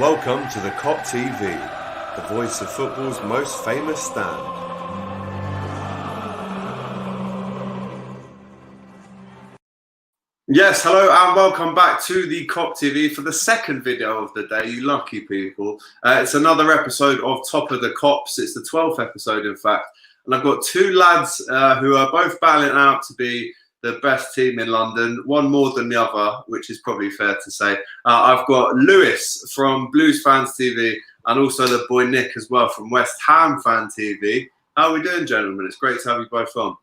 Welcome to the Kop TV, the voice of football's most famous stand. Yes, hello and welcome back to the Kop TV for the second video of the day, you lucky people. It's another episode of Top of the Kops. It's the 12th episode, in fact. And I've got two lads who are both battling out to be the best team in London, one more than the other, which is probably fair to say. I've got Lewis from Blues Fans TV and also the boy Nick as well from West Ham Fan TV. How are we doing, gentlemen? It's great to have you both on.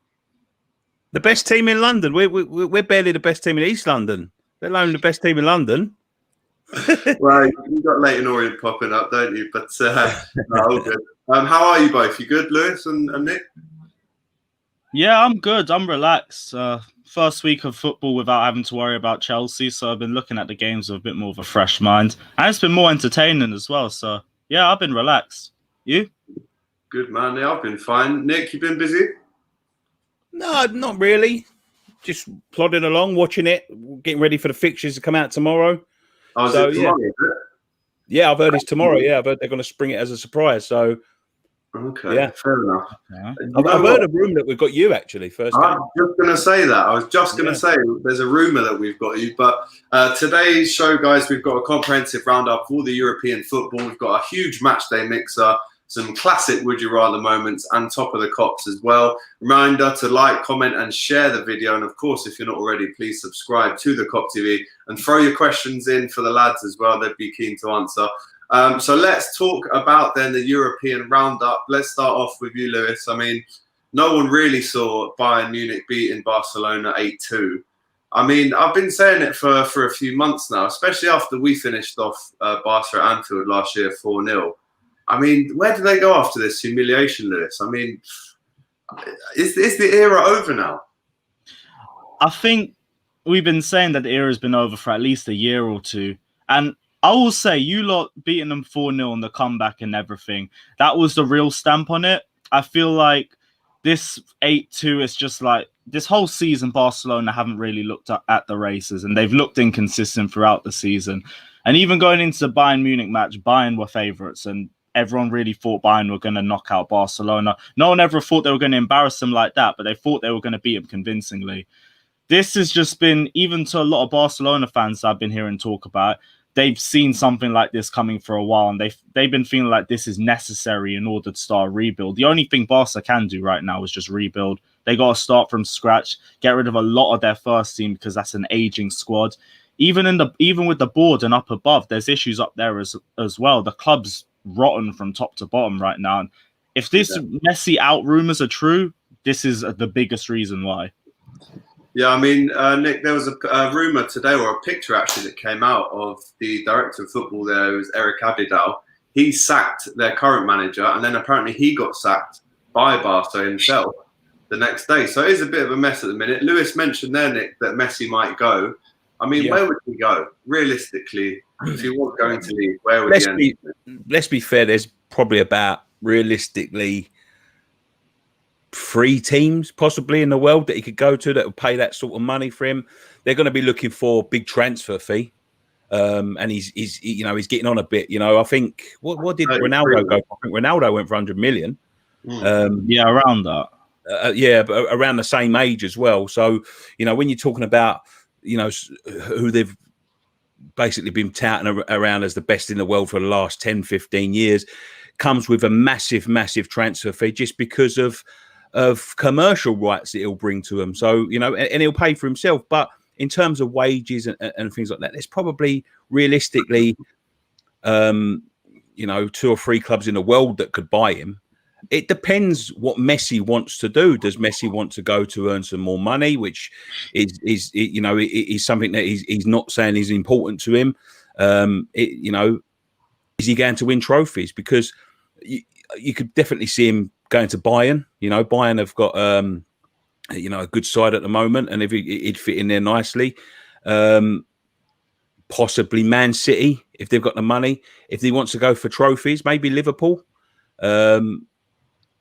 The best team in London. We're barely the best team in East London, let alone the best team in London. Well, you've got Leighton Orient popping up, don't you? But no, all good. How are you both? You good, Lewis and Nick? Yeah, I'm good. I'm relaxed. First week of football without having to worry about Chelsea, so I've been looking at the games with a bit more of a fresh mind. And it's been more entertaining as well, so yeah, I've been relaxed. You? Good, man. Yeah, I've been fine. Nick, you been busy? No, not really. Just plodding along, watching it, getting ready for the fixtures to come out tomorrow. Oh, so, tomorrow, is it? Yeah, I've heard it's tomorrow. Yeah, I've heard they're going to spring it as a surprise. So, okay, yeah, fair enough. Yeah. I've heard a rumour that we've got you actually first. I was just going to say that. I was just going to say there's a rumour that we've got you. But today's show, guys, we've got a comprehensive roundup of all the European football. We've got a huge match day mixer, some classic Would You Rather moments, and Top of the Kops as well. Reminder to like, comment, and share the video. And of course, if you're not already, please subscribe to the Kop TV and throw your questions in for the lads as well. They'd be keen to answer. So let's talk about then the European roundup. Let's start off with you, Lewis. I mean, no one really saw Bayern Munich beating Barcelona 8-2. I mean, I've been saying it for a few months now, especially after we finished off Barca at Anfield last year 4-0. I mean, where do they go after this humiliation, Lewis? I mean, is the era over now? I think we've been saying that the era has been over for at least a year or two. And I will say, you lot beating them 4-0 on the comeback and everything, that was the real stamp on it. I feel like this 8-2 is just like, this whole season, Barcelona haven't really looked at the races, and they've looked inconsistent throughout the season. And even going into the Bayern Munich match, Bayern were favourites, and everyone really thought Bayern were going to knock out Barcelona. No one ever thought they were going to embarrass them like that, but they thought they were going to beat them convincingly. This has just been, even to a lot of Barcelona fans I've been hearing talk about, they've seen something like this coming for a while, and they've been feeling like this is necessary in order to start a rebuild. The only thing Barca can do right now is just rebuild. They got to start from scratch, get rid of a lot of their first team because that's an aging squad. Even with the board and up above, there's issues up there as well. The club's rotten from top to bottom right now. And if this Messi out rumors are true, this is the biggest reason why. Yeah, I mean, Nick, there was a rumor today, or a picture actually, that came out of the director of football there, who was Eric Abidal. He sacked their current manager, and then apparently he got sacked by Barca himself the next day. So it is a bit of a mess at the minute. Lewis mentioned there, Nick, that Messi might go. I mean, where would he go? Realistically, if he was going to leave, where would he end? Let's be fair, there's probably about, realistically, 3 teams possibly in the world that he could go to that would pay that sort of money for him. They're going to be looking for a big transfer fee, and he's getting on a bit. You know, I think what did Ronaldo go for? I think Ronaldo went for 100 million. Yeah, around that. But around the same age as well. So you know, when you're talking about who they've basically been touting around as the best in the world for the last 10, 15 years, comes with a massive transfer fee just because of commercial rights that he'll bring to them. So, and he'll pay for himself. But in terms of wages and things like that, there's probably realistically, 2 or 3 clubs in the world that could buy him. It depends what Messi wants to do. Does Messi want to go to earn some more money, which is something that he's not saying is important to him? Is he going to win trophies? Because you could definitely see him going to Bayern. Bayern have got a good side at the moment, and if he'd fit in there nicely. Possibly Man City if they've got the money. If he wants to go for trophies, maybe Liverpool.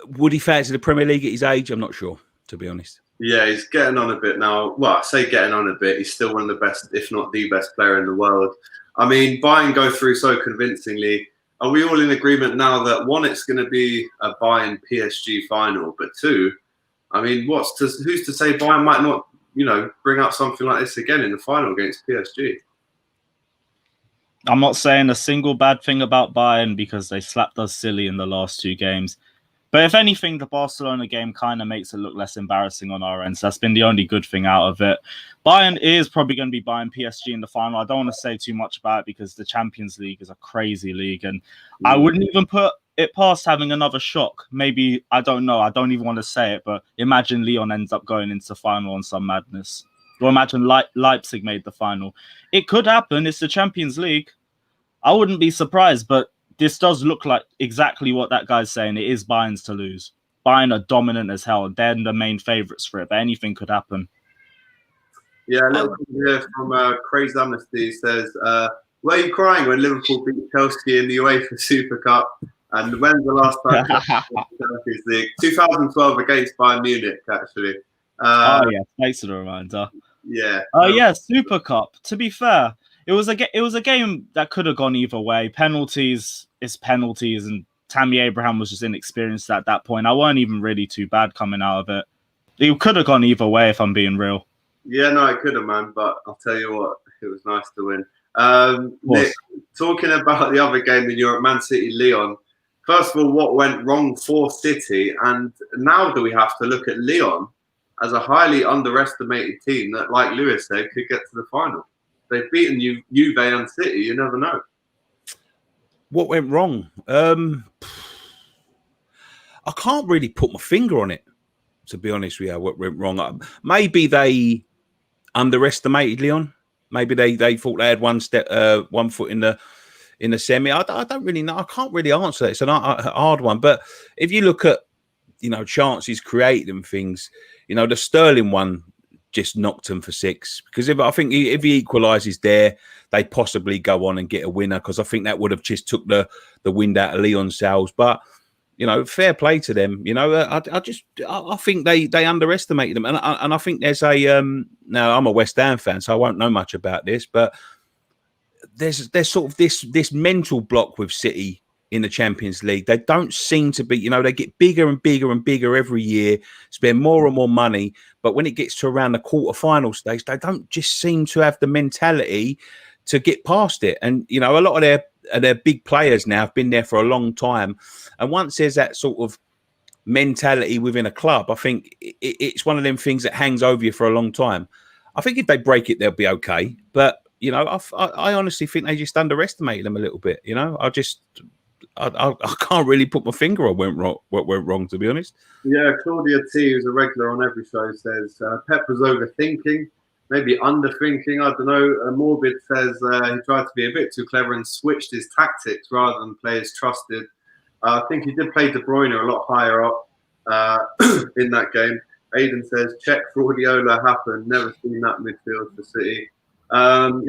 Would he fancy the Premier League at his age? I'm not sure, to be honest. Yeah, he's getting on a bit now. Well, I say getting on a bit. He's still one of the best, if not the best player in the world. I mean, Bayern go through so convincingly. Are we all in agreement now that one, it's going to be a Bayern PSG final, but two, I mean, who's to say Bayern might not, bring up something like this again in the final against PSG? I'm not saying a single bad thing about Bayern because they slapped us silly in the last 2 games. But if anything, the Barcelona game kind of makes it look less embarrassing on our end. So that's been the only good thing out of it. Bayern is probably going to be Bayern PSG in the final. I don't want to say too much about it because the Champions League is a crazy league. And I wouldn't even put it past having another shock. Maybe, I don't know. I don't even want to say it. But imagine Lyon ends up going into the final on some madness. Or imagine Leipzig made the final. It could happen. It's the Champions League. I wouldn't be surprised, but this does look like exactly what that guy's saying. It is Bayern's to lose. Bayern are dominant as hell. They're the main favourites for it, but anything could happen. Yeah, a little thing here from Crazy Amnesty says, were you crying when Liverpool beat Chelsea in the UEFA Super Cup? And when's the last time Champions League? 2012 against Bayern Munich, actually. Oh, yeah, thanks for the reminder. Yeah. Oh, yeah, Super Cup. To be fair, it was a game that could have gone either way. Penalties is penalties, and Tammy Abraham was just inexperienced at that point. I weren't even really too bad coming out of it. It could have gone either way, if I'm being real. Yeah, no, it could have, man. But I'll tell you what, it was nice to win. Nick, talking about the other game in Europe, Man City, Lyon. First of all, what went wrong for City? And now do we have to look at Lyon as a highly underestimated team that, like Lewis said, could get to the final? They've beaten Juve and City. You never know. What went wrong? I can't really put my finger on it, to be honest with you. What went wrong? Maybe they underestimated Lyon. Maybe they thought they had one foot in the semi. I don't really know. I can't really answer that. It's a hard one. But if you look at chances created and things, the Sterling one just knocked them for 6, because I think if he equalises there, they possibly go on and get a winner, because I think that would have just took the wind out of Lyon's sails. But fair play to them. I think they underestimated them, and I think there's a now I'm a West Ham fan, so I won't know much about this, but there's sort of this mental block with City in the Champions League. They don't seem to be, they get bigger and bigger and bigger every year, spend more and more money. But when it gets to around the quarter-final stage, they don't just seem to have the mentality to get past it. And, a lot of their big players now have been there for a long time. And once there's that sort of mentality within a club, I think it's one of them things that hangs over you for a long time. I think if they break it, they'll be okay. But, I honestly think they just underestimated them a little bit. I can't really put my finger on what went wrong, to be honest. Yeah, Claudia T, who's a regular on every show, says Pep was overthinking, maybe underthinking. I don't know. Morbid says he tried to be a bit too clever and switched his tactics rather than play as trusted. I think he did play De Bruyne a lot higher up in that game. Aiden says check Fraudiola happened. Never seen that midfield for City. To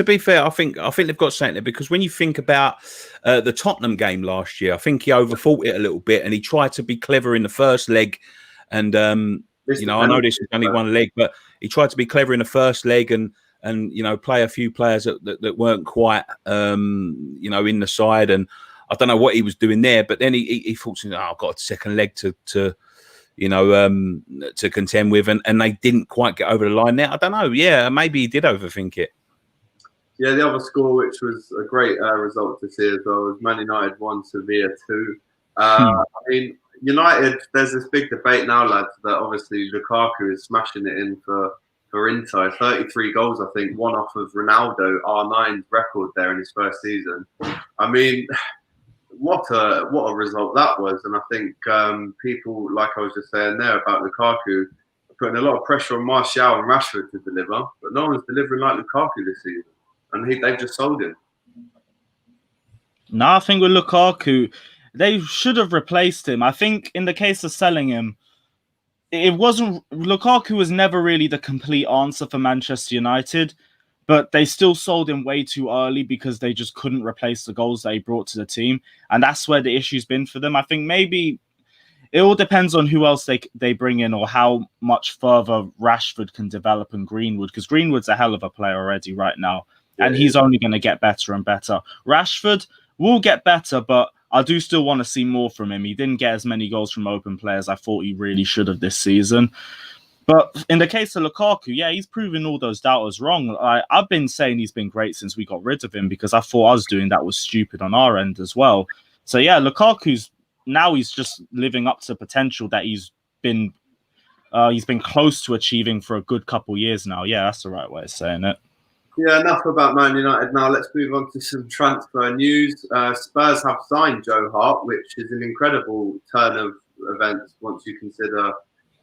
be fair, I think they've got something there, because when you think about the Tottenham game last year, I think he overthought it a little bit and he tried to be clever in the first leg. And I know this is only one leg, but he tried to be clever in the first leg and play a few players that weren't quite in the side. And I don't know what he was doing there, but then he thought, I've got a second leg to contend with, and they didn't quite get over the line there. I don't know. Yeah, maybe he did overthink it. Yeah, the other score, which was a great result to see as well, was Man United 1, Sevilla 2. I mean, United, there's this big debate now, lads, that obviously Lukaku is smashing it in for Inter. 33 goals, I think, one off of Ronaldo, R9's record there in his first season. I mean, what a result that was. And I think people, like I was just saying there about Lukaku, are putting a lot of pressure on Martial and Rashford to deliver, but no one's delivering like Lukaku this season. And they've just sold him. No, I think with Lukaku, they should have replaced him. I think in the case of selling him, Lukaku was never really the complete answer for Manchester United, but they still sold him way too early because they just couldn't replace the goals that he brought to the team. And that's where the issue's been for them. I think maybe it all depends on who else they bring in or how much further Rashford can develop and Greenwood, because Greenwood's a hell of a player already right now. and he's only going to get better and better. Rashford will get better, but I do still want to see more from him. He didn't get as many goals from open players I thought he really should have this season. But in the case of Lukaku, yeah, he's proven all those doubters wrong. I've been saying he's been great since we got rid of him because I thought us doing that was stupid on our end as well. So yeah, Lukaku's now he's just living up to potential that he's been close to achieving for a good couple years now. Yeah, that's the right way of saying it. Yeah, enough about Man United now. Let's move on to some transfer news. Spurs have signed Joe Hart, which is an incredible turn of events once you consider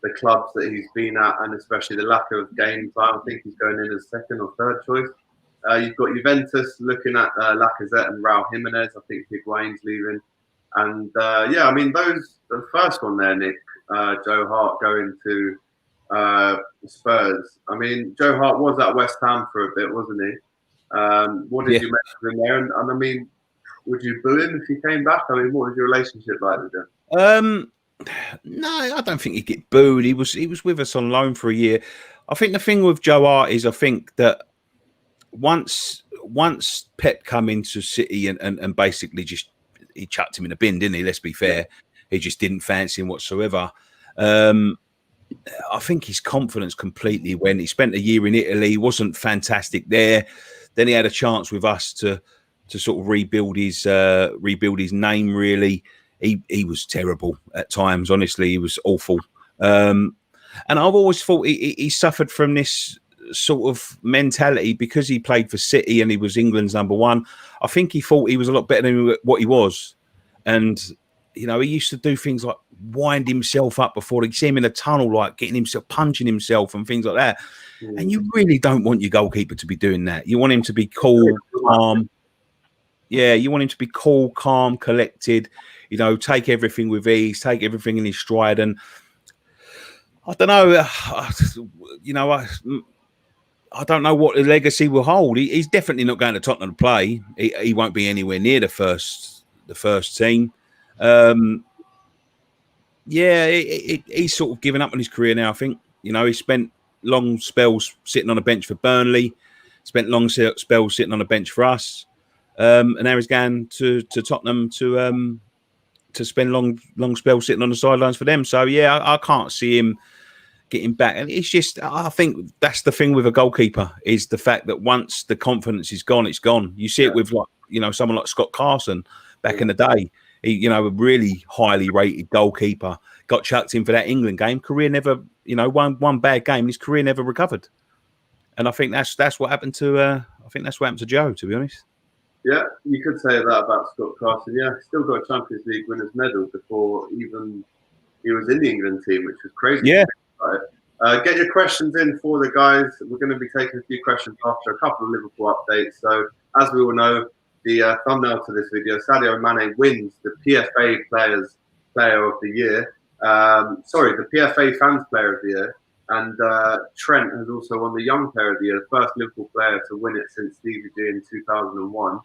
the clubs that he's been at and especially the lack of game time. I think he's going in as second or third choice. You've got Juventus looking at Lacazette and Raul Jimenez. I think Higuain's leaving. And yeah, I mean, the first one there, Nick, Joe Hart going to Spurs. I mean, Joe Hart was at West Ham for a bit, wasn't he? What did you make of him there? And I mean, would you boo him if he came back? I mean, what was your relationship like with him? No, I don't think he'd get booed. He was with us on loan for a year. I think the thing with Joe Hart is I think that once Pep come into City and basically just he chucked him in a bin, didn't he? Let's be fair. He just didn't fancy him whatsoever. I think his confidence completely went. He spent a year in Italy. He wasn't fantastic there. Then he had a chance with us to sort of rebuild his name. Really, he was terrible at times. Honestly, he was awful. And I've always thought he suffered from this sort of mentality because he played for City and he was England's number one. I think he thought he was a lot better than what he was, and you know, he used to do things like wind himself up before. You see him in a tunnel, like getting himself, punching himself and things like that. And you really don't want your goalkeeper to be doing that. You want him to be cool, calm. Yeah, you want him to be cool, calm, collected. You know, take everything with ease, take everything in his stride. And I don't know, you know, I don't know what the legacy will hold. He's definitely not going to Tottenham to play. He won't be anywhere near the first team. Yeah, he's sort of given up on his career now. I think, you know, he spent long spells sitting on a bench for Burnley, spent long spells sitting on a bench for us, and now he's going to Tottenham to spend long spells sitting on the sidelines for them. So yeah, I can't see him getting back. And it's just, I think that's the thing with a goalkeeper is the fact that once the confidence is gone, it's gone. You see it with, like, you know, someone like Scott Carson back in the day. He, you know, a really highly rated goalkeeper, got chucked in for that England game. Career never, you know, one bad game, his career never recovered. And I think that's what happened to Joe, to be honest. Yeah, you could say that about Scott Carson. Yeah, still got a Champions League winners medal before even he was in the England team, which was crazy. Yeah. Right. Get your questions in for the guys. We're going to be taking a few questions after a couple of Liverpool updates. So, as we all know, the thumbnail to this video, Sadio Mane wins the PFA Player of the Year. The PFA Fans Player of the Year. And Trent has also won the Young Player of the Year, the first Liverpool player to win it since Stevie G in 2001.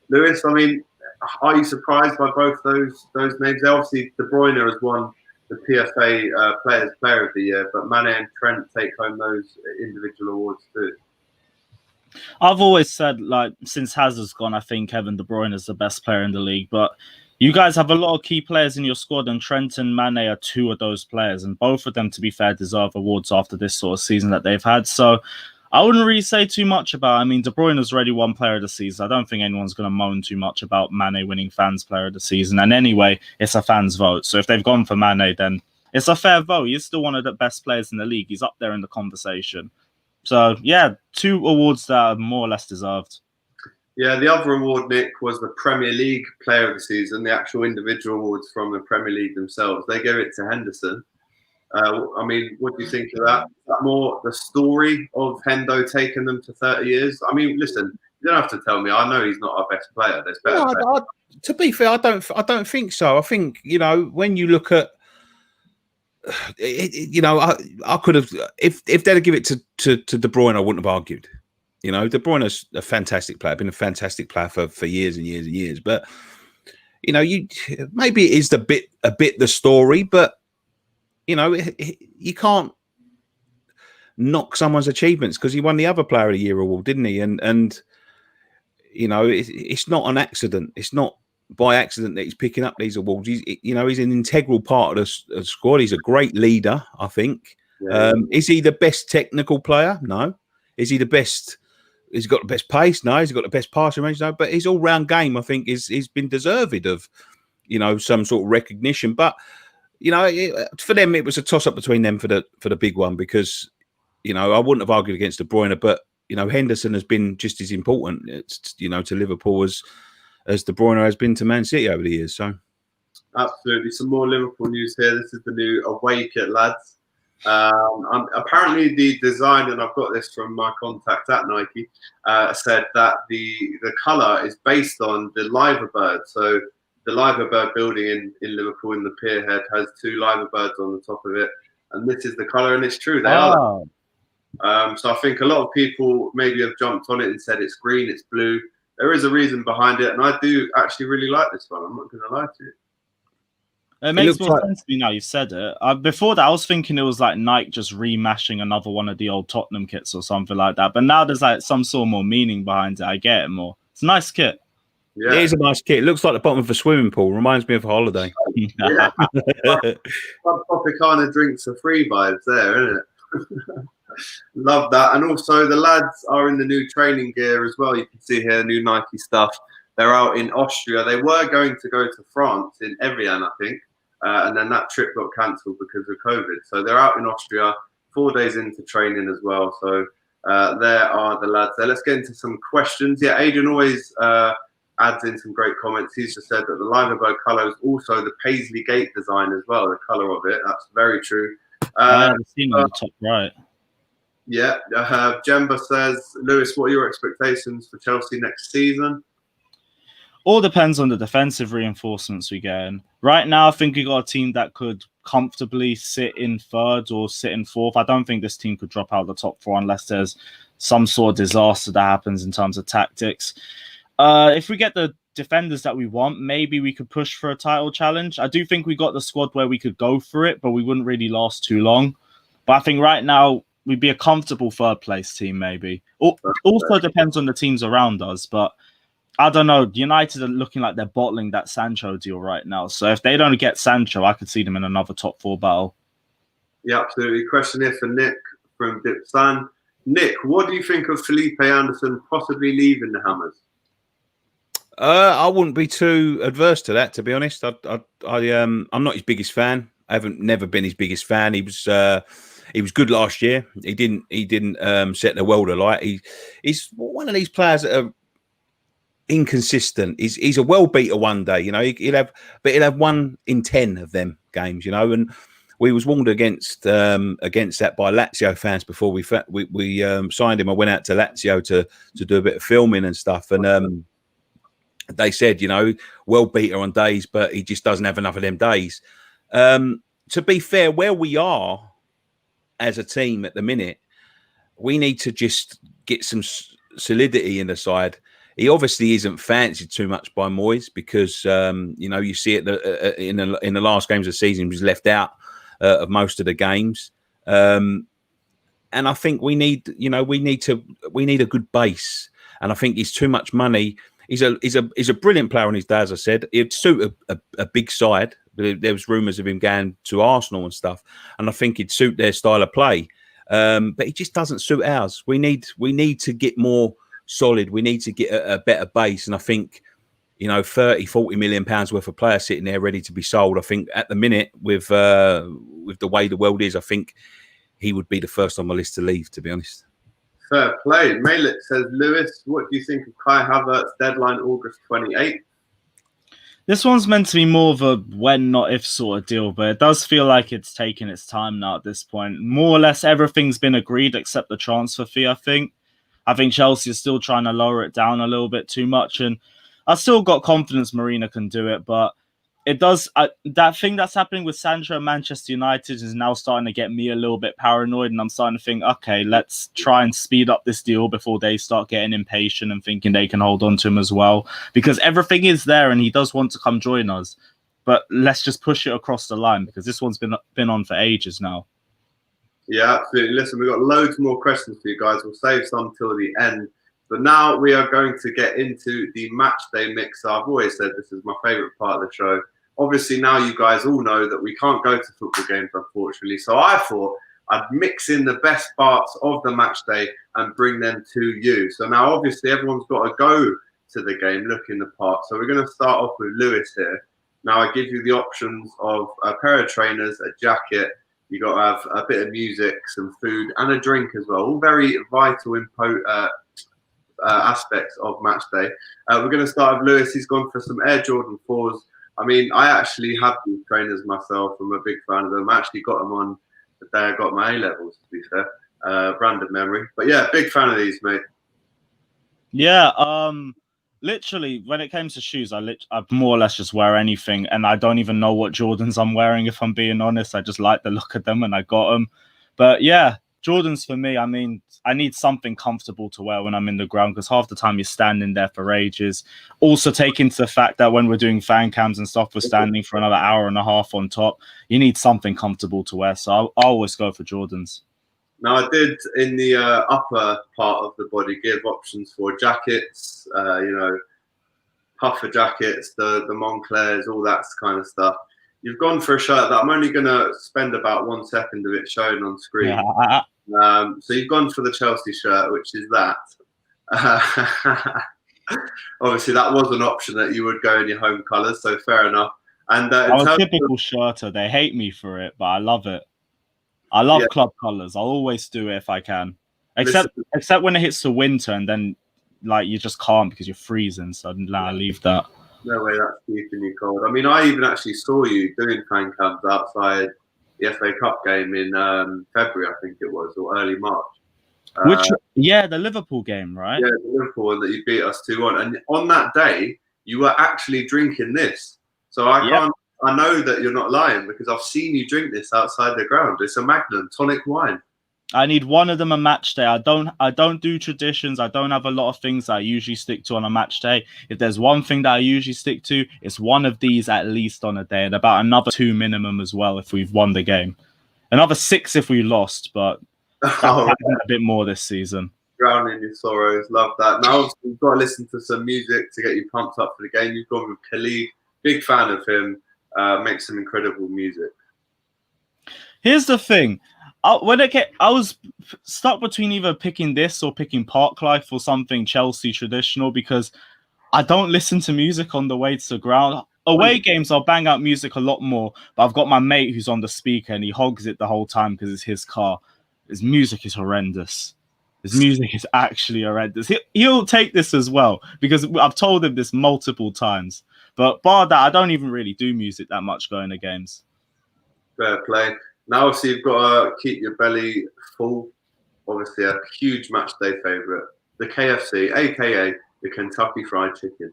Lewis, I mean, are you surprised by both those names? Obviously, De Bruyne has won the PFA Players Player of the Year, but Mane and Trent take home those individual awards too. I've always said, like, since Hazard's gone, I think Kevin De Bruyne is the best player in the league. But you guys have a lot of key players in your squad, and Trent and Mane are two of those players. And both of them, to be fair, deserve awards after this sort of season that they've had. So I wouldn't really say too much about it. I mean, De Bruyne has already won Player of the Season. I don't think anyone's going to moan too much about Mane winning Fans Player of the Season. And anyway, it's a fans vote. So if they've gone for Mane, then it's a fair vote. He's still one of the best players in the league. He's up there in the conversation. So, yeah, two awards that are more or less deserved. Yeah, the other award, Nick, was the Premier League Player of the Season, the actual individual awards from the Premier League themselves. They gave it to Henderson. I mean, what do you think of that? Is that more the story of Hendo taking them to 30 years? I mean, listen, you don't have to tell me. I know he's not our best player. There's better players. To be fair, I don't think so. I think, you know, when you look at, you know, I could have, if they'd have given it to De Bruyne, I wouldn't have argued. You know, De Bruyne's a fantastic player, been a fantastic player for years and years and years. But, you know, maybe it is a bit the story, but, you know, you can't knock someone's achievements because he won the other Player of the Year award, didn't he? And you know, it's not an accident. It's not by accident that he's picking up these awards. He's an integral part of the squad. He's a great leader, I think. Yeah. Is he the best technical player? No. Is he the best? He's got the best pace? No. He's got the best passing range? No. But his all-round game, I think, he's been deserved of, you know, some sort of recognition. But, you know, for them, it was a toss-up between them for the big one because, you know, I wouldn't have argued against De Bruyne, but, you know, Henderson has been just as important, you know, to Liverpool as De Bruyne has been to Man City over the years. So, absolutely. Some more Liverpool news here. This is the new away kit, lads. Apparently, the design, and I've got this from my contact at Nike, said that the colour is based on the Liver Bird. So the Liver Bird building in Liverpool in the Pier Head has 2 Liver Birds on the top of it, and this is the colour, and it's true. They are. So I think a lot of people maybe have jumped on it and said it's green, it's blue. There is a reason behind it, and I do actually really like this one. I'm not going to lie to you. It makes more sense to me now you've said it. Before that, I was thinking it was like Nike just remashing another one of the old Tottenham kits or something like that. But now there's like some sort of more meaning behind it. I get it more. It's a nice kit. Yeah. It is a nice kit. It looks like the bottom of a swimming pool. Reminds me of a holiday. Yeah. Tropicana drinks are free vibes there, isn't it? Love that. And also the lads are in the new training gear as well. You can see here new Nike stuff. They're out in Austria. They were going to go to France in Evian, I think. And then that trip got cancelled because of COVID. So they're out in Austria, 4 days into training as well. So there are the lads there. Let's get into some questions. Yeah, Adrian always adds in some great comments. He's just said that the Liverpool colour is also the Paisley Gate design as well, the colour of it. That's very true. I haven't seen it on the top right. Yeah, Jemba says, Lewis, what are your expectations for Chelsea next season? All depends on the defensive reinforcements we get in. Right now, I think we got a team that could comfortably sit in 3rd or sit in 4th. I don't think this team could drop out of the top 4 unless there's some sort of disaster that happens in terms of tactics. If we get the defenders that we want, maybe we could push for a title challenge. I do think we got the squad where we could go for it, but we wouldn't really last too long. But I think right now, we'd be a comfortable 3rd place team, maybe. Also depends on the teams around us, but I don't know. United are looking like they're bottling that Sancho deal right now. So if they don't get Sancho, I could see them in another top 4 battle. Yeah, absolutely. Question here for Nick from Dipsan. Nick, what do you think of Felipe Anderson possibly leaving the Hammers? I wouldn't be too adverse to that, to be honest. I'm not his biggest fan. I haven't never been his biggest fan. He was good last year. He didn't set the world alight. He's one of these players that are inconsistent. He's a well beater one day, you know. He'll have 1 in 10 of them games, you know. And we was warned against that by Lazio fans before we signed him. I went out to Lazio to do a bit of filming and stuff, and they said, you know, well beater on days, but he just doesn't have enough of them days. To be fair, where we are as a team at the minute, we need to just get some solidity in the side. He obviously isn't fancied too much by Moyes because, you know, you see it in the last games of the season, he was left out of most of the games. And I think we need a good base. And I think he's too much money. He's a brilliant player on his day, as I said. It'd suit a big side. There was rumours of him going to Arsenal and stuff, and I think he'd suit their style of play. But he just doesn't suit ours. We need to get more solid. We need to get a better base, and I think, you know, 30-40 million pounds worth of players sitting there ready to be sold. I think at the minute, with the way the world is, I think he would be the first on my list to leave, to be honest. Fair play. Malik says, Lewis, what do you think of Kai Havertz deadline August 28th? This one's meant to be more of a when, not if sort of deal, but it does feel like it's taking its time now at this point. More or less everything's been agreed except the transfer fee, I think. I think Chelsea is still trying to lower it down a little bit too much, and I still got confidence Marina can do it, but it does. That thing that's happening with Sancho and Manchester United is now starting to get me a little bit paranoid, and I'm starting to think, okay, let's try and speed up this deal before they start getting impatient and thinking they can hold on to him as well, because everything is there and he does want to come join us, but let's just push it across the line because this one's been on for ages now. Yeah, absolutely. Listen, we've got loads more questions for you guys. We'll save some till the end. But now we are going to get into the match day mixer. I've always said this is my favourite part of the show. Obviously, now you guys all know that we can't go to football games, unfortunately. So I thought I'd mix in the best parts of the match day and bring them to you. So now, obviously, everyone's got to go to the game, look in the park. So we're going to start off with Lewis here. Now, I give you the options of a pair of trainers, a jacket. You got to have a bit of music, some food, and a drink as well. All very vital aspects of match day. We're going to start with Lewis. He's gone for some Air Jordan 4s. I mean, I actually have these trainers myself. I'm a big fan of them. I actually got them on the day I got my A-levels, to be fair. Random memory. But yeah, big fan of these, mate. Yeah, literally, when it comes to shoes, I more or less just wear anything, and I don't even know what Jordans I'm wearing, if I'm being honest. I just like the look of them, and I got them. But yeah, Jordans for me, I mean, I need something comfortable to wear when I'm in the ground, because half the time you're standing there for ages. Also, take into the fact that when we're doing fan cams and stuff, we're standing for another hour and a half on top. You need something comfortable to wear, so I always go for Jordans. Now, I did in the upper part of the body give options for jackets, puffer jackets, the Monclers, all that kind of stuff. You've gone for a shirt that I'm only going to spend about 1 second of it showing on screen. Yeah. So you've gone for the Chelsea shirt, which is that. Obviously, that was an option that you would go in your home colours, so fair enough. And I'm a typical shirter. They hate me for it, but I love it. I love club colours. I'll always do it if I can. Except when it hits the winter, and then like you just can't because you're freezing. So I leave that. No way that's keeping you cold. I mean, I even actually saw you doing fan cams outside the FA Cup game in February, I think it was, or early March. The Liverpool game, right? Yeah, the Liverpool one that you beat us 2-1. And on that day, you were actually drinking this. So I know that you're not lying because I've seen you drink this outside the ground. It's a Magnum tonic wine. I need one of them a match day. I don't do traditions. I don't have a lot of things that I usually stick to on a match day. If there's one thing that I usually stick to, it's one of these at least on a day, and about another 2 minimum as well if we've won the game. Another 6 if we lost, but that's a bit more this season. Drowning your sorrows. Love that. Now you've got to listen to some music to get you pumped up for the game. You've gone with Khalid. Big fan of him. Makes some incredible music. Here's the thing. I was stuck between either picking this or picking Parklife or something Chelsea traditional, because I don't listen to music on the way to the ground. Away games, I'll bang out music a lot more, but I've got my mate who's on the speaker and he hogs it the whole time because it's his car. His music is horrendous. His music is actually horrendous. He'll take this as well, because I've told him this multiple times. But bar that, I don't even really do music that much going to games. Fair play. Now, obviously, you've got to keep your belly full. Obviously, a huge match day favourite. The KFC, a.k.a. the Kentucky Fried Chicken.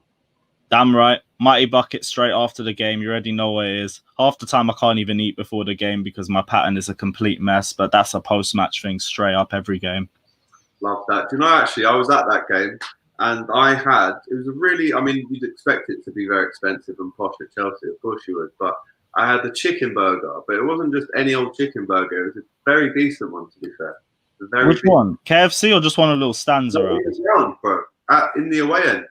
Damn right. Mighty bucket straight after the game. You already know what it is. Half the time, I can't even eat before the game because my pattern is a complete mess. But that's a post-match thing straight up every game. Love that. Do you know, actually, I was at that game. And it was a really, I mean, you'd expect it to be very expensive and posh at Chelsea. Of course you would. But I had the chicken burger, but it wasn't just any old chicken burger. It was a very decent one, to be fair. Which one? KFC or just one of the little stands around? Bro. In the away end.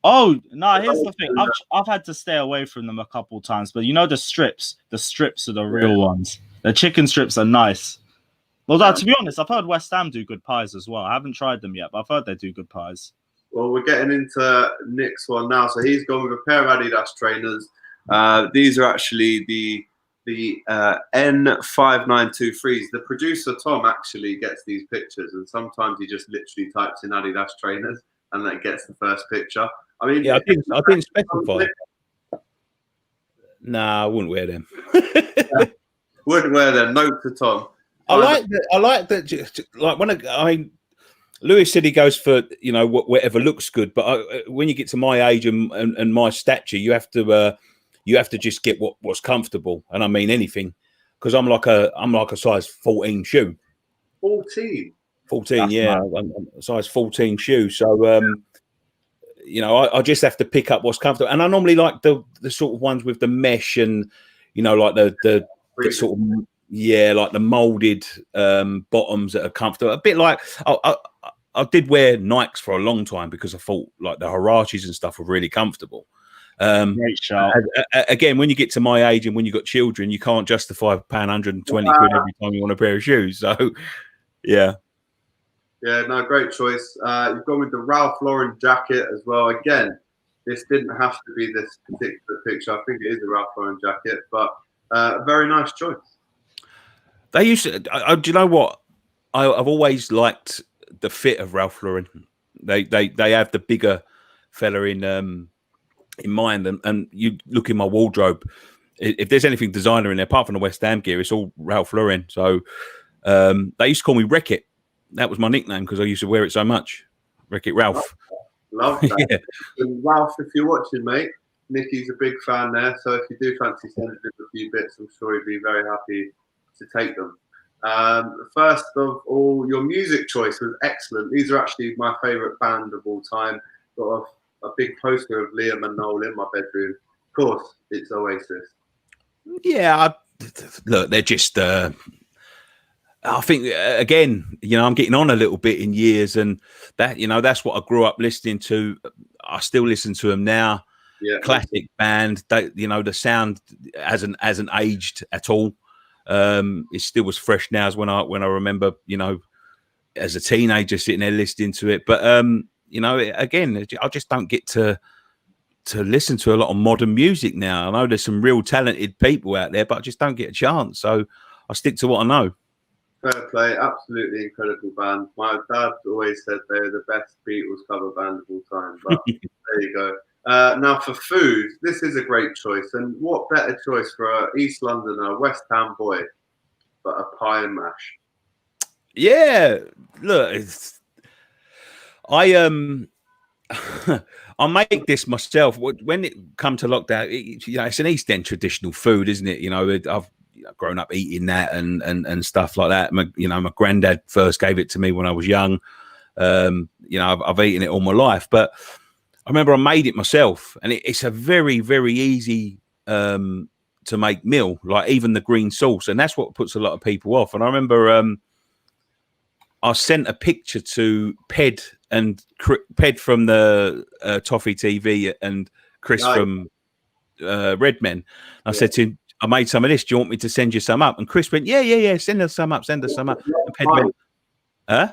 Oh, no, here's the thing. I've had to stay away from them a couple times, but you know the strips? The strips are the real ones. The chicken strips are nice. Well, to be honest, I've heard West Ham do good pies as well. I haven't tried them yet, but I've heard they do good pies. Well, we're getting into Nick's one now. So he's gone with a pair of Adidas trainers. These are actually the N5923s. The producer Tom actually gets these pictures, and sometimes he just literally types in Adidas trainers, and that gets the first picture. I mean, I didn't specify. Nah, I wouldn't wear them. Wouldn't wear them. Note to Tom. I like that. Like Lewis said he goes for whatever looks good, but when you get to my age and my stature, you have to just get what's comfortable, and I mean anything, because I'm like a size 14 shoe. 14. 14, that's yeah, I'm a size 14 shoe. So I just have to pick up what's comfortable, and I normally like the sort of ones with the mesh and like the sort of. Yeah, like the molded bottoms that are comfortable. A bit like I did wear Nikes for a long time because I thought like the Huaraches and stuff were really comfortable. Great shout. Again, when you get to my age and when you've got children, you can't justify paying 120 quid every time you want a pair of shoes. So, yeah. Yeah, no, great choice. You've gone with the Ralph Lauren jacket as well. Again, this didn't have to be this particular picture. I think it is a Ralph Lauren jacket, but a very nice choice. They used to. Do you know what? I've always liked the fit of Ralph Lauren. They have the bigger fella in mind, and you look in my wardrobe. If there's anything designer in there, apart from the West Ham gear, it's all Ralph Lauren. So they used to call me Wreck It. That was my nickname because I used to wear it so much. Wreck It Ralph. Love that. Yeah. And Ralph, if you're watching, mate, Nicky's a big fan there. So if you do fancy sending him a few bits, I'm sure he'd be very happy to take them. First of all, your music choice was excellent. These are actually my favourite band of all time. Got a big poster of Liam and Noel in my bedroom. Of course, it's Oasis. Yeah, look, they're just. I think again, I'm getting on a little bit in years, and that that's what I grew up listening to. I still listen to them now. Yeah, classic band. They, the sound hasn't aged at all. It still was fresh now as when I remember, as a teenager sitting there listening to it. But again, I just don't get to listen to a lot of modern music now. I know there's some real talented people out there, but I just don't get a chance. So I stick to what I know. Fair play, absolutely incredible band. My dad always said they're the best Beatles cover band of all time. But there you go. Now for food, this is a great choice, and what better choice for an East Londoner, West Ham boy, but a pie and mash. Yeah, look, I I make this myself. When it come to lockdown, it's an East End traditional food, isn't it? I've grown up eating that and stuff like that. My granddad first gave it to me when I was young. I've eaten it all my life, but I remember I made it myself, and it's a very, very easy to make meal, like even the green sauce, and that's what puts a lot of people off. And I remember I sent a picture to Ped from the Toffee TV and Chris from Redmen. I said to him, I made some of this. Do you want me to send you some up? And Chris went, yeah, send us some up. And Ped went, huh?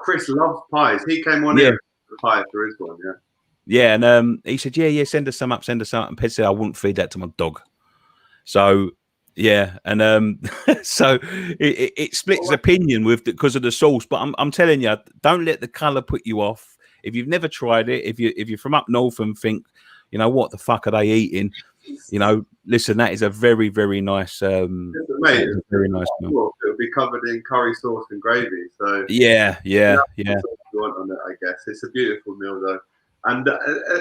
Chris loves pies. He came on here for pie for his one, Yeah, and he said, yeah, send us some up. And Ped said, I wouldn't feed that to my dog. So, yeah, and so it splits opinion because of the sauce. But I'm telling you, don't let the colour put you off. If you've never tried it, if you're from up north and think, what the fuck are they eating? Listen, that is a very, very nice, very nice meal. It'll be covered in curry sauce and gravy. So yeah. You want on it, I guess. It's a beautiful meal though. And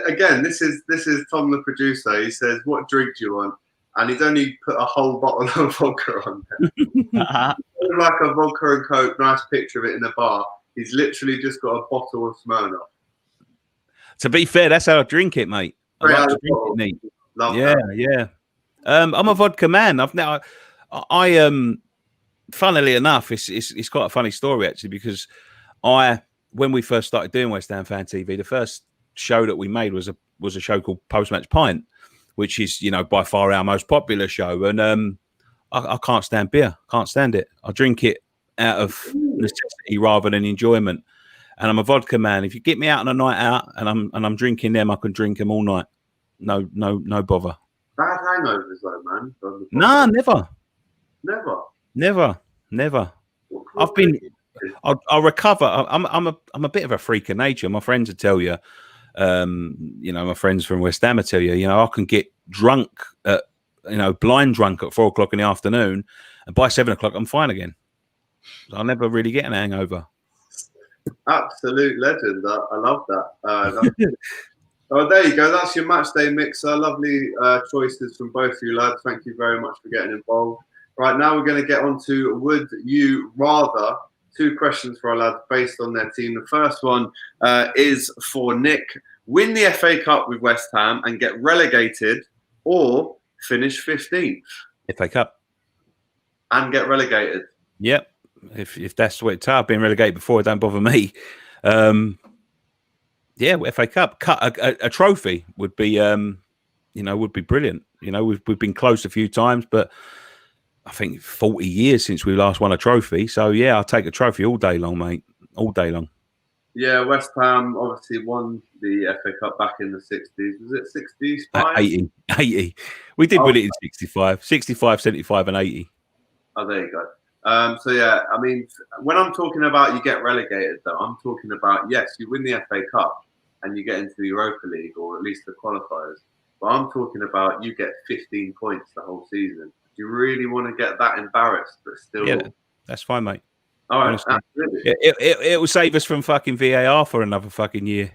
again, this is Tom the producer. He says, "What drink do you want?" And he's only put a whole bottle of vodka on there. Like a vodka and Coke, nice picture of it in a bar. He's literally just got a bottle of Smirnoff. To be fair, that's how I drink it, mate. I like to drink it neat. Yeah. I'm a vodka man. Funnily enough, it's quite a funny story actually, because when we first started doing West Ham Fan TV, the first show that we made was a show called Post Match Pint, which is by far our most popular show. And I can't stand beer. Can't stand it. I drink it out of necessity rather than enjoyment. And I'm a vodka man. If you get me out on a night out and I'm drinking them, I can drink them all night. No bother. Bad hangovers though, man. No, never. Never. I'll recover. I'm a bit of a freak of nature. My friends will tell you, my friends from West Ham will tell you, I can get drunk blind drunk at 4 o'clock in the afternoon, and by 7 o'clock I'm fine again. So I'll never really get an hangover. Absolute legend. I love that. Oh, there you go. That's your match day mixer. Lovely choices from both of you lads. Thank you very much for getting involved. Right, now we're going to get on to Would You Rather. 2 questions for our lads based on their team. The first one is for Nick. Win the FA Cup with West Ham and get relegated, or finish 15th? FA Cup. And get relegated? Yep. If that's what it's. I've been relegated before, it don't bother me. Yeah, FA Cup, cut a trophy would be, would be brilliant. We've been close a few times, but I think 40 years since we last won a trophy. So yeah, I'll take a trophy all day long, mate. All day long. Yeah, West Ham obviously won the FA Cup back in the 60s. Was it 65? 80. We did win it in 65, 75, and 80. Oh, there you go. So yeah, I mean, when I'm talking about you get relegated, though, I'm talking about, yes, you win the FA Cup and you get into the Europa League or at least the qualifiers. But I'm talking about you get 15 points the whole season. Do you really want to get that embarrassed, but still? Yeah, that's fine, mate. All right, absolutely. It will save us from fucking VAR for another fucking year.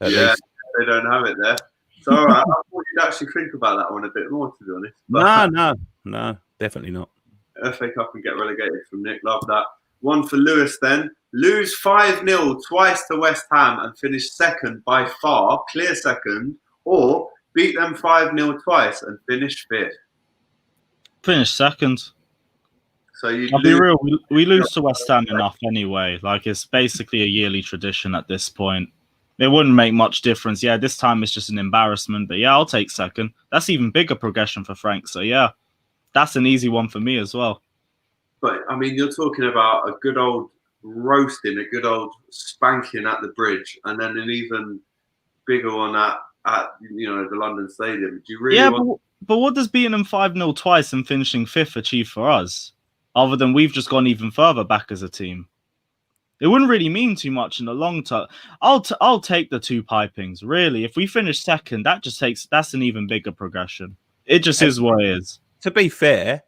At least. They don't have it there. So I thought you'd actually think about that one a bit more, to be honest. But, no, definitely not. FA Cup and get relegated from Nick. Love that. One for Lewis then. Lose 5-0 twice to West Ham and finish second by far, clear second, or beat them 5-0 twice and finish fifth. Finish second. So I'll be real. We lose to West Ham enough anyway. Like, it's basically a yearly tradition at this point. It wouldn't make much difference. Yeah, this time it's just an embarrassment. But yeah, I'll take second. That's even bigger progression for Frank. So yeah, that's an easy one for me as well. But I mean, you're talking about a good old roasting, a good old spanking at the Bridge, and then an even bigger one at the London Stadium. Do you really? But what does beating them 5-0 twice and finishing fifth achieve for us? Other than we've just gone even further back as a team. It wouldn't really mean too much in the long term. I'll take the 2 pipings, really. If we finish second, that's an even bigger progression. It just is what it is. To be fair,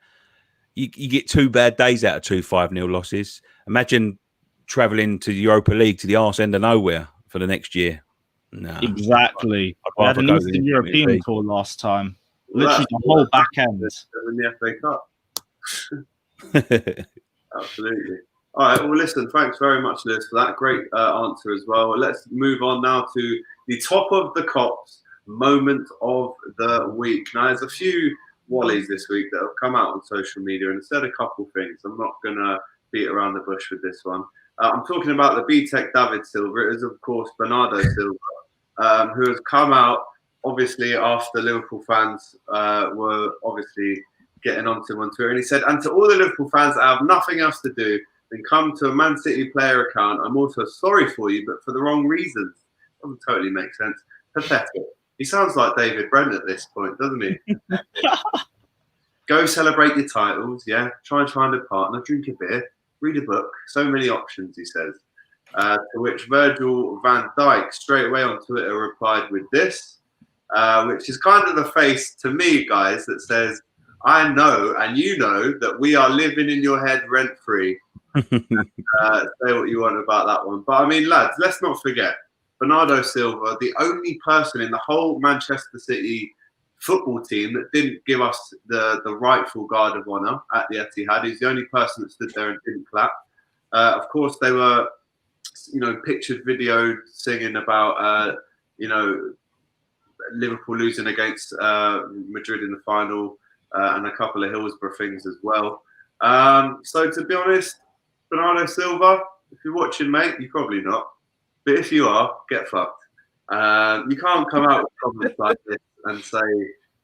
you get 2 bad days out of 2 5-0 losses. Imagine travelling to the Europa League to the arse end of nowhere for the next year. No, exactly. We had an Eastern European tour last time. Literally the whole back end. In the FA Cup. Absolutely. All right. Well, listen, thanks very much, Lewis, for that great answer as well. Let's move on now to the top of the Kops moment of the week. Now, there's a few Wallies this week that have come out on social media and said a couple things. I'm not going to beat around the bush with this one. I'm talking about the BTEC David Silva. It is, of course, Bernardo Silva, who has come out, obviously, after Liverpool fans were obviously getting onto him on Twitter. And he said, and to all the Liverpool fans that have nothing else to do than come to a Man City player account, I'm also sorry for you, but for the wrong reasons. Doesn't totally make sense. Pathetic. He sounds like David Brent at this point, doesn't he? Go celebrate your titles, yeah. Try and find a partner, drink a beer, read a book. So many options, he says. To which Virgil van Dijk straight away on Twitter replied with this, which is kind of the face to me, guys, that says, I know and you know that we are living in your head rent-free. Say what you want about that one. But I mean, lads, let's not forget, Bernardo Silva, the only person in the whole Manchester City football team that didn't give us the rightful guard of honour at the Etihad. He's the only person that stood there and didn't clap. Of course, they were, pictured video singing about, Liverpool losing against Madrid in the final and a couple of Hillsborough things as well. So to be honest, Bernardo Silva, if you're watching, mate, you're probably not. But if you are, get fucked. You can't come out with comments like this and say,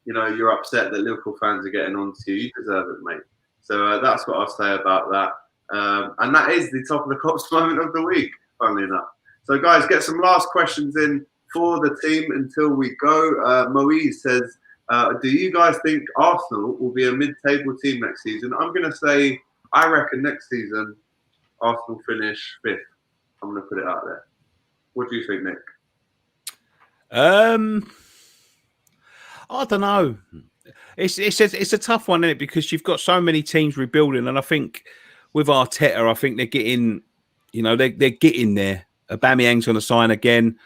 you're upset that Liverpool fans are getting on to you. You deserve it, mate. So that's what I'll say about that. And that is the top of the Kops moment of the week, funnily enough. So, guys, get some last questions in for the team until we go. Moise says, do you guys think Arsenal will be a mid-table team next season? I'm going to say, I reckon next season, Arsenal finish 5th. I'm going to put it out there. What do you think, Nick? I don't know. It's a tough one, isn't it? Because you've got so many teams rebuilding, and I think with Arteta, I think they're getting, they're getting there. Aubameyang's going to sign again.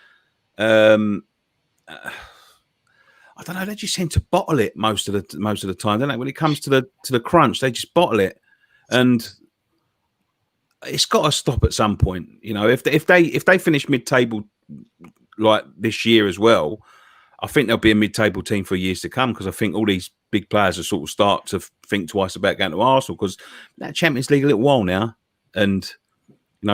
I don't know. They just seem to bottle it most of the time, don't they? When it comes to the crunch, they just bottle it, and it's got to stop at some point. If they finish mid-table like this year as well, I think they'll be a mid-table team for years to come, because I think all these big players will sort of start to think twice about going to Arsenal, because that Champions League a little while now, and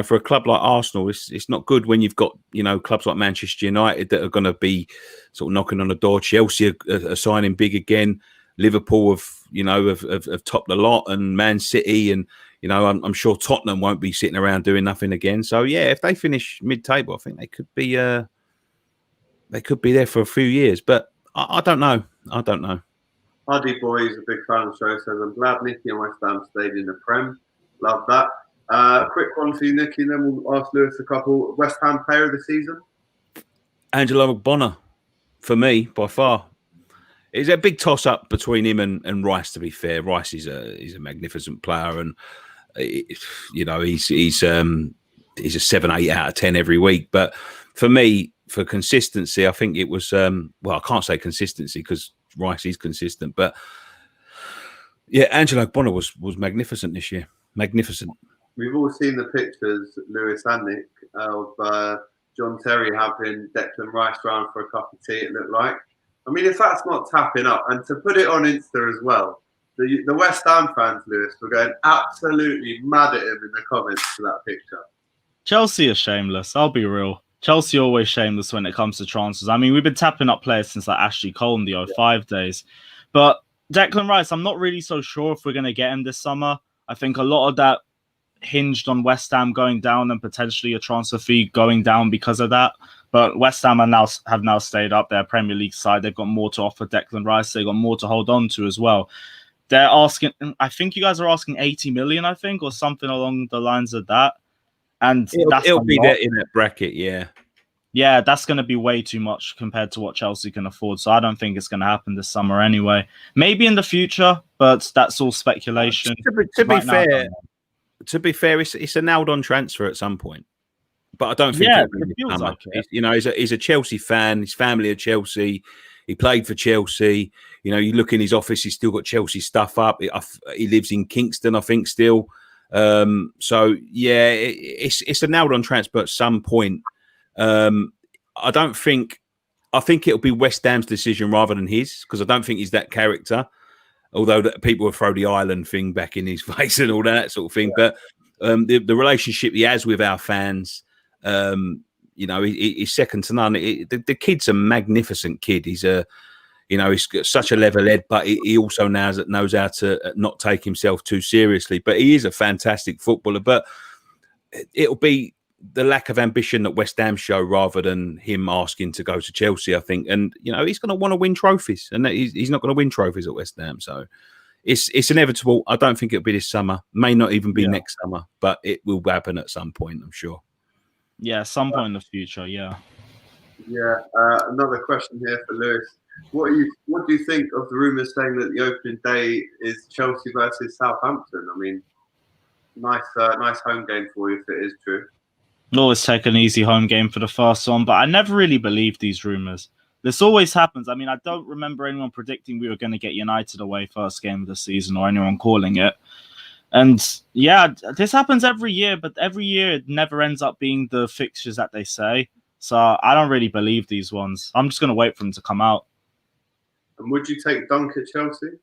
for a club like Arsenal, it's not good when you've got, clubs like Manchester United that are going to be sort of knocking on the door. Chelsea are signing big again. Liverpool have topped the lot, and Man City, and I'm sure Tottenham won't be sitting around doing nothing again. So yeah, if they finish mid-table, I think they could be there for a few years. But I don't know. Hardy Boy is a big fan of the show. Says, I'm glad Nicky and West Ham stayed in the Prem. Love that. Quick one for you, Nicky, and then we'll ask Lewis a couple. West Ham player of the season? Angelo Bonner, for me, by far. It's a big toss-up between him and Rice, to be fair. Rice is a magnificent player, and he's a 7, 8 out of 10 every week. But for me, for consistency, I think it was I can't say consistency because Rice is consistent, but yeah, Angelo Bonner was magnificent this year. Magnificent. We've all seen the pictures, Lewis and Nick, of John Terry having Declan Rice round for a cup of tea, it looked like. I mean, if that's not tapping up, and to put it on Insta as well, the West Ham fans, Lewis, were going absolutely mad at him in the comments for that picture. Chelsea are shameless. I'll be real. Chelsea are always shameless when it comes to transfers. I mean, we've been tapping up players since like Ashley Cole in the 05 days. But Declan Rice, I'm not really so sure if we're going to get him this summer. I think a lot of that hinged on West Ham going down and potentially a transfer fee going down because of that. But West Ham have now stayed up their Premier League side. They've got more to offer Declan Rice. They've got more to hold on to as well. They're asking, I think you guys are asking 80 million, I think, or something along the lines of that. And it'll be there in that bracket, yeah. Yeah, that's going to be way too much compared to what Chelsea can afford. So I don't think it's going to happen this summer anyway. Maybe in the future, but that's all speculation. To be fair, it's a nailed-on transfer at some point. But I don't think it feels like it. He's a Chelsea fan. His family are Chelsea. He played for Chelsea. You look in his office, he's still got Chelsea stuff up. He lives in Kingston, I think, still. So yeah, it's a nailed-on transfer at some point. I think it'll be West Ham's decision rather than his, because I don't think he's that character. Although people will throw the Ireland thing back in his face and all that sort of thing, but the relationship he has with our fans. He's second to none. The kid's a magnificent kid. He's he's got such a level head, but he also knows how to not take himself too seriously. But he is a fantastic footballer. But it'll be the lack of ambition that West Ham show rather than him asking to go to Chelsea, I think. And he's going to want to win trophies, and he's not going to win trophies at West Ham. So it's inevitable. I don't think it'll be this summer. May not even be next summer, but it will happen at some point, I'm sure. Yeah, some point in the future, yeah. Yeah, another question here for Lewis. What do you think of the rumours saying that the opening day is Chelsea versus Southampton? I mean, nice home game for you if it is true. Always take an easy home game for the first one, but I never really believed these rumours. This always happens. I mean, I don't remember anyone predicting we were going to get United away first game of the season or anyone calling it. And yeah, this happens every year, but every year it never ends up being the fixtures that they say. So I don't really believe these ones. I'm just going to wait for them to come out. And would you take Dunk at Chelsea?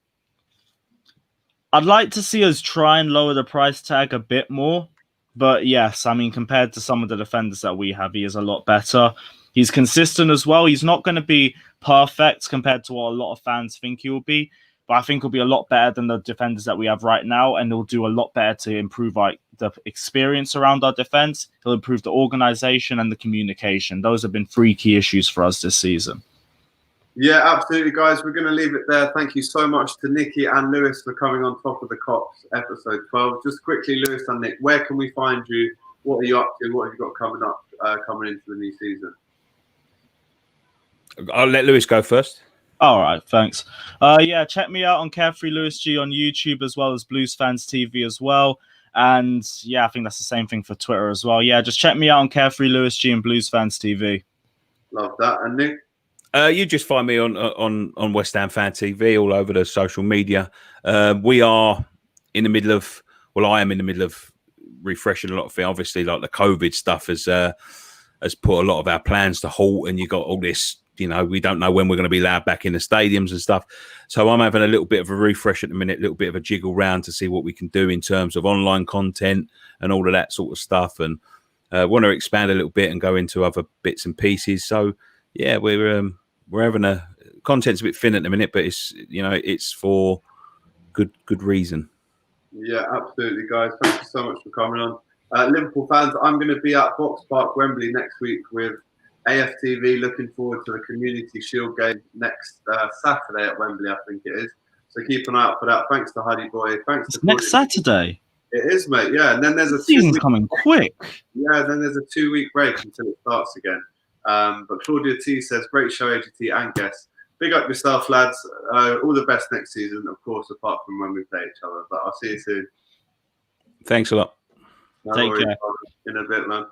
I'd like to see us try and lower the price tag a bit more. But yes, I mean, compared to some of the defenders that we have, he is a lot better. He's consistent as well. He's not going to be perfect compared to what a lot of fans think he will be. But I think he'll be a lot better than the defenders that we have right now. And he'll do a lot better to improve the experience around our defense. He'll improve the organization and the communication. Those have been 3 key issues for us this season. Yeah, absolutely, guys. We're going to leave it there. Thank you so much to Nicky and Lewis for coming on Top of the Kops, episode 12. Just quickly, Lewis and Nick, where can we find you? What are you up to? What have you got coming up, coming into the new season? I'll let Lewis go first. All right, thanks. Yeah, check me out on Carefree Lewis G on YouTube as well as Blues Fans TV as well. And yeah, I think that's the same thing for Twitter as well. Yeah, just check me out on Carefree Lewis G and Blues Fans TV. Love that. And Nick? You just find me on West Ham Fan TV all over the social media. We are in the middle of, I am in the middle of refreshing a lot of things. Obviously, like the COVID stuff has put a lot of our plans to halt, and you got all this you know, we don't know when we're going to be allowed back in the stadiums and stuff. So I'm having a little bit of a refresh at the minute, a little bit of a jiggle round to see what we can do in terms of online content and all of that sort of stuff, and want to expand a little bit and go into other bits and pieces. So yeah, we're having a content's a bit thin at the minute, but it's, you know, it's for good reason. Yeah, absolutely, guys. Thank you so much for coming on. Liverpool fans, I'm going to be at Box Park, Wembley next week with AFTV. Looking forward to the Community Shield game next Saturday at Wembley, I think it is. So keep an eye out for that. Thanks to Huddy Boy. Thanks to next Saturday. It is, mate. Yeah, and then there's a season's coming quick. Yeah, then there's a 2-week break until it starts again. But Claudia T says, great show, AGT and guests. Big up yourself, lads. All the best next season, of course, apart from when we play each other. But I'll see you soon. Thanks a lot. Take care. In a bit, man.